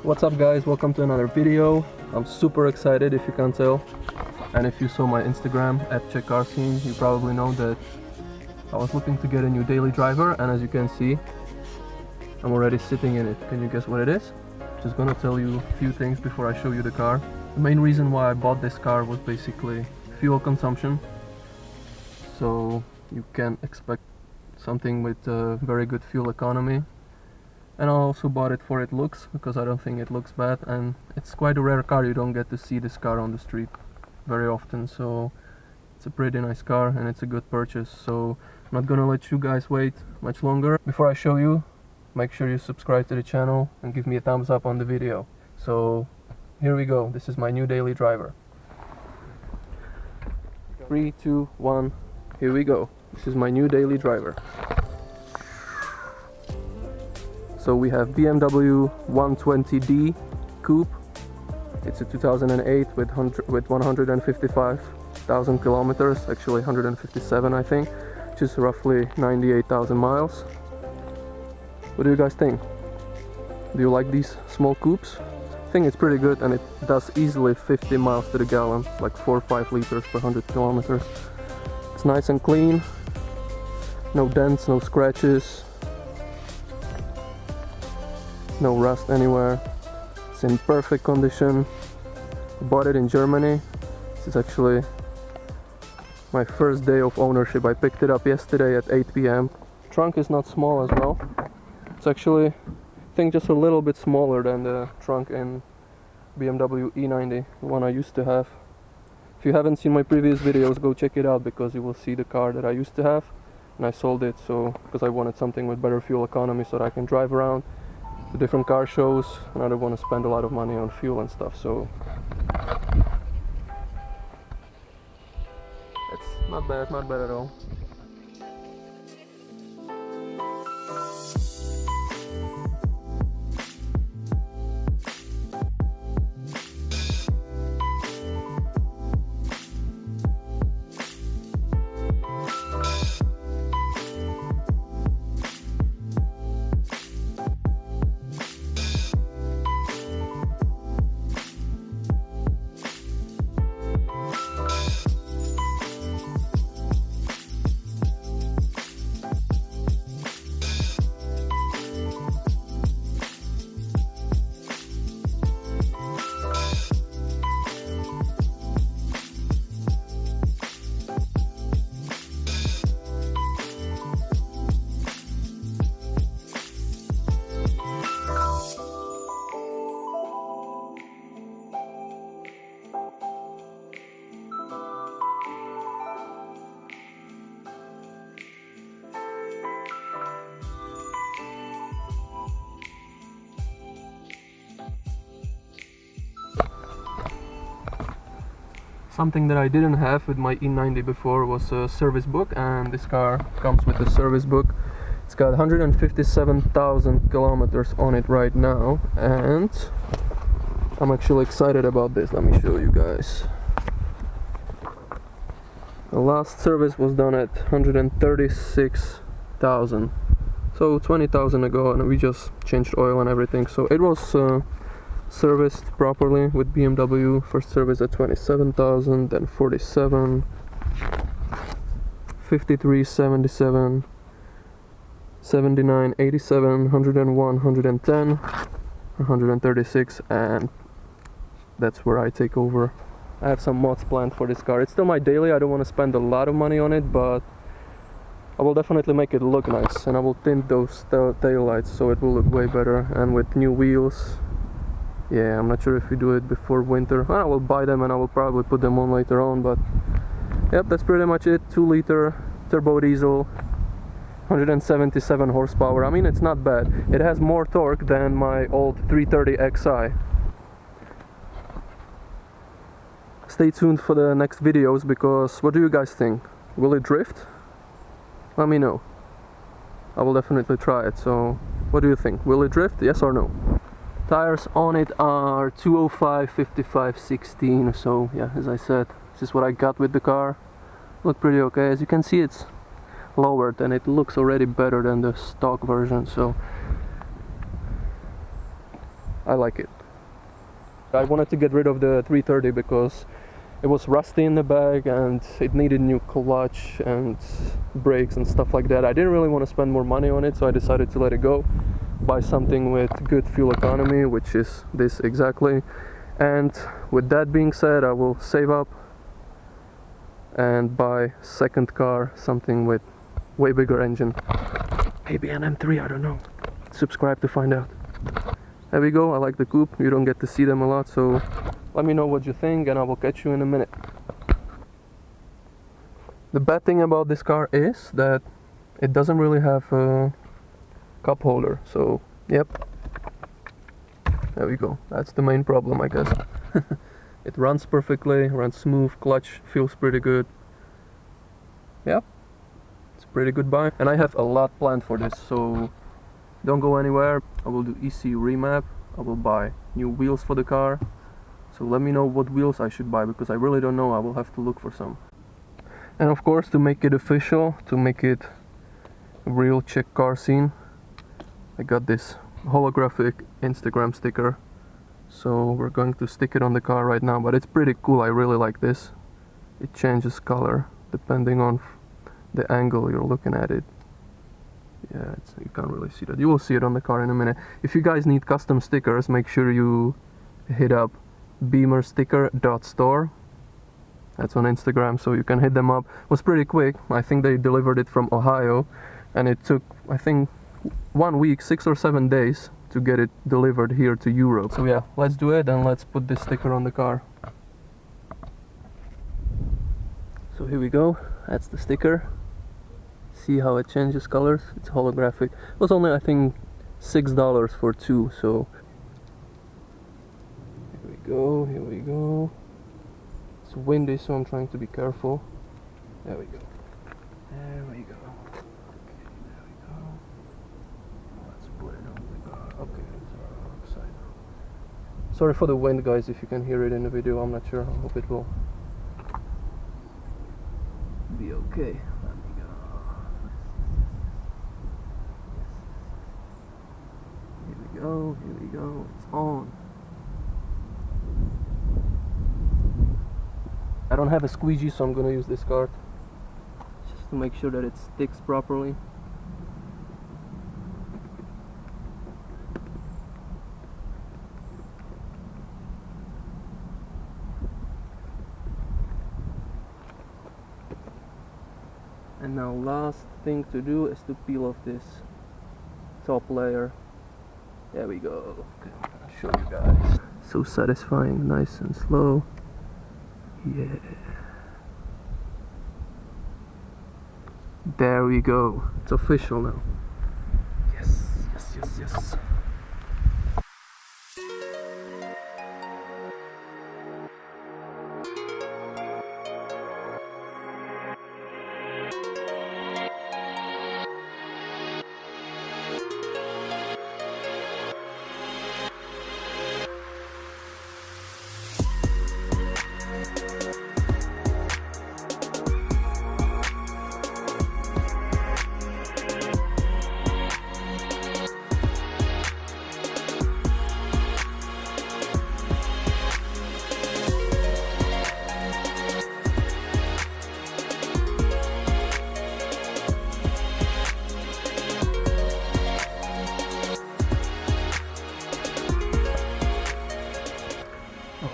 What's up guys, welcome to another video. I'm super excited if you can't tell, and if you saw my Instagram at CzechCarScene, you probably know that I was looking to get a new daily driver, and as you can see, I'm already sitting in it. Can you guess what it is? Just gonna tell you a few things before I show you the car. The main reason why I bought this car was basically fuel consumption, so you can expect something with very good fuel economy. And I also bought it for its looks, because I don't think it looks bad, and it's quite a rare car. You don't get to see this car on the street very often, so it's a pretty nice car and it's a good purchase. So I'm not gonna let you guys wait much longer. Before I show you, make sure you subscribe to the channel and give me a thumbs up on the video. So here we go, this is my new daily driver. 3, 2, 1, here we go. This is my new daily driver. So we have BMW 120D Coupe. It's a 2008 with 155,000 kilometers, actually 157 I think, which is roughly 98,000 miles. What do you guys think? Do you like these small coupes? I think it's pretty good, and it does easily 50 miles to the gallon, like 4 or 5 liters per 100 kilometers. It's nice and clean, no dents, no scratches, no rust anywhere. It's in perfect condition. I bought it in Germany. This is actually my first day of ownership. I picked it up yesterday at 8 p.m. Trunk is not small as well. It's actually, I think, just a little bit smaller than the trunk in BMW E90, the one I used to have. If you haven't seen my previous videos, go check it out, because you will see the car that I used to have, and I sold it because I wanted something with better fuel economy so that I can drive around to different car shows, and I don't want to spend a lot of money on fuel and stuff. So it's not bad at all. Something that I didn't have with my E90 before was a service book, and this car comes with a service book. It's got 157,000 kilometers on it right now, and I'm actually excited about this. Let me show you guys. The last service was done at 136,000, so 20,000 ago, and we just changed oil and everything. So it was serviced properly with BMW. First service at 27,000, then 47, 53, 77, 79, 87, 101, 110, 136, and that's where I take over. I have some mods planned for this car. It's still my daily. I don't want to spend a lot of money on it, but I will definitely make it look nice, and I will tint those tail lights so it will look way better, and with new wheels. Yeah, I'm not sure if we do it before winter. I will buy them and I will probably put them on later on, but yep, that's pretty much it. 2-liter turbo diesel, 177 horsepower. I mean, it's not bad. It has more torque than my old 330 Xi. Stay tuned for the next videos, because what do you guys think? Will it drift? Let me know. I will definitely try it. So what do you think? Will it drift? Yes or no? Tires on it are 205, 55, 16, so yeah, as I said, this is what I got with the car. Look pretty okay. As you can see, it's lowered and it looks already better than the stock version, so I like it. I wanted to get rid of the 330 because it was rusty in the back and it needed new clutch and brakes and stuff like that. I didn't really want to spend more money on it, so I decided to let it go, buy something with good fuel economy, which is this exactly. And with that being said, I will save up and buy second car, something with way bigger engine, maybe an M3, I don't know. Subscribe to find out. There we go. I like the Coupe. You don't get to see them a lot, so let me know what you think and I will catch you in a minute. The bad thing about this car is that it doesn't really have a cup holder, so yep, there we go. That's the main problem, I guess. It runs perfectly, runs smooth, clutch feels pretty good. Yep, it's a pretty good buy. And I have a lot planned for this, so don't go anywhere. I will do ECU remap, I will buy new wheels for the car. So let me know what wheels I should buy, because I really don't know. I will have to look for some. And of course, to make it official, to make it real CzechCarScene, I got this holographic Instagram sticker. So we're going to stick it on the car right now, but it's pretty cool. I really like this. It changes color depending on the angle you're looking at it. Yeah, you can't really see that. You will see it on the car in a minute. If you guys need custom stickers, make sure you hit up beamersticker.store. That's on Instagram, so you can hit them up. It was pretty quick. I think they delivered it from Ohio, and it took, I think, 1 week, 6 or 7 days to get it delivered here to Europe. So yeah, let's do it and let's put this sticker on the car. So here we go. That's the sticker. See how it changes colors? It's holographic. It was only, I think, $6 for 2, so here we go, here we go. It's windy, so I'm trying to be careful. There we go. There we go. Okay, there we go. Let's put it on the car. Okay, it's upside down. Sorry for the wind, guys, if you can hear it in the video. I'm not sure. I hope it will be okay. Let me go. Here we go, here we go. It's on. I don't have a squeegee, so I'm gonna use this card just to make sure that it sticks properly. And now last thing to do is to peel off this top layer. There we go. Okay, I'll show you guys. So satisfying, nice and slow. Yeah. There we go. It's official now. Yes, yes, yes, yes.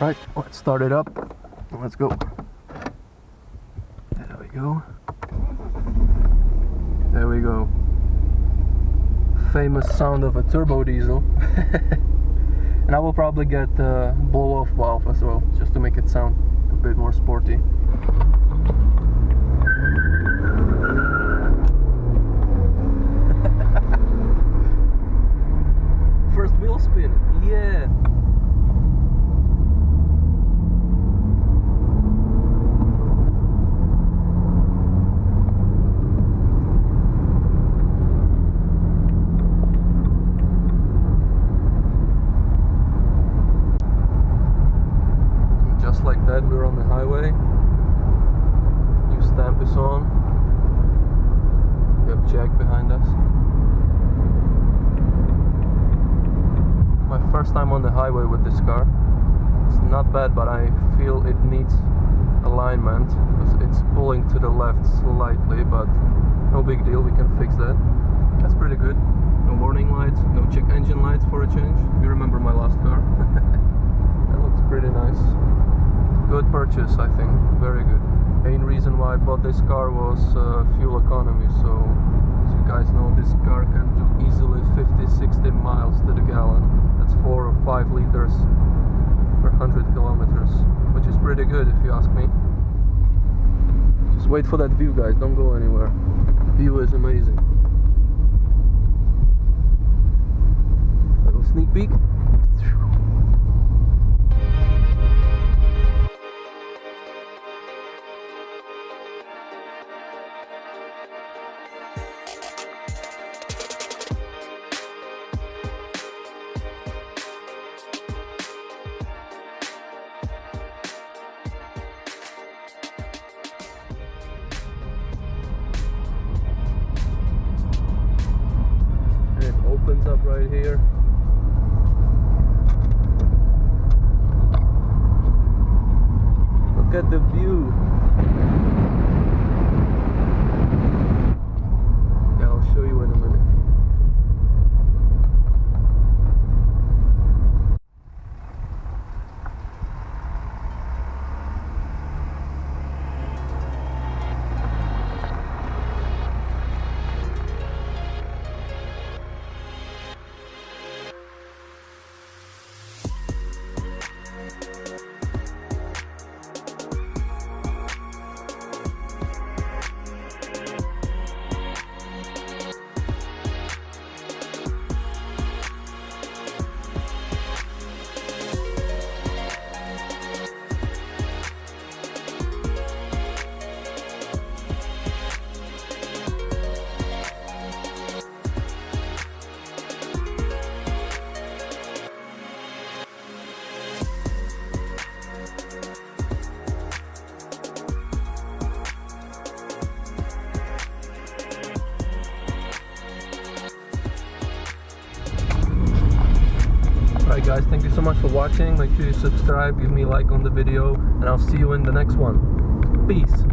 Alright, let's start it up. Let's go. There we go. There we go. Famous sound of a turbo diesel. And I will probably get a blow-off valve as well, just to make it sound a bit more sporty. First wheel spin, yeah. Like that, we're on the highway. New stamp is on. We have Jack behind us. My first time on the highway with this car. It's not bad, but I feel it needs alignment because it's pulling to the left slightly, but no big deal, we can fix that. That's pretty good. No warning lights, no check engine lights for a change. You remember my last car. That looks pretty nice. Good purchase, I think, very good. Main reason why I bought this car was fuel economy. So as you guys know, this car can do easily 50-60 miles to the gallon. That's 4 or 5 liters per 100 kilometers, which is pretty good if you ask me. Just wait for that view, guys, don't go anywhere. The view is amazing. Little sneak peek. Opens up right here. Look at the view. Yeah, I'll show you in a minute. Alright guys, thank you so much for watching. Make sure you subscribe, give me a like on the video, and I'll see you in the next one. Peace!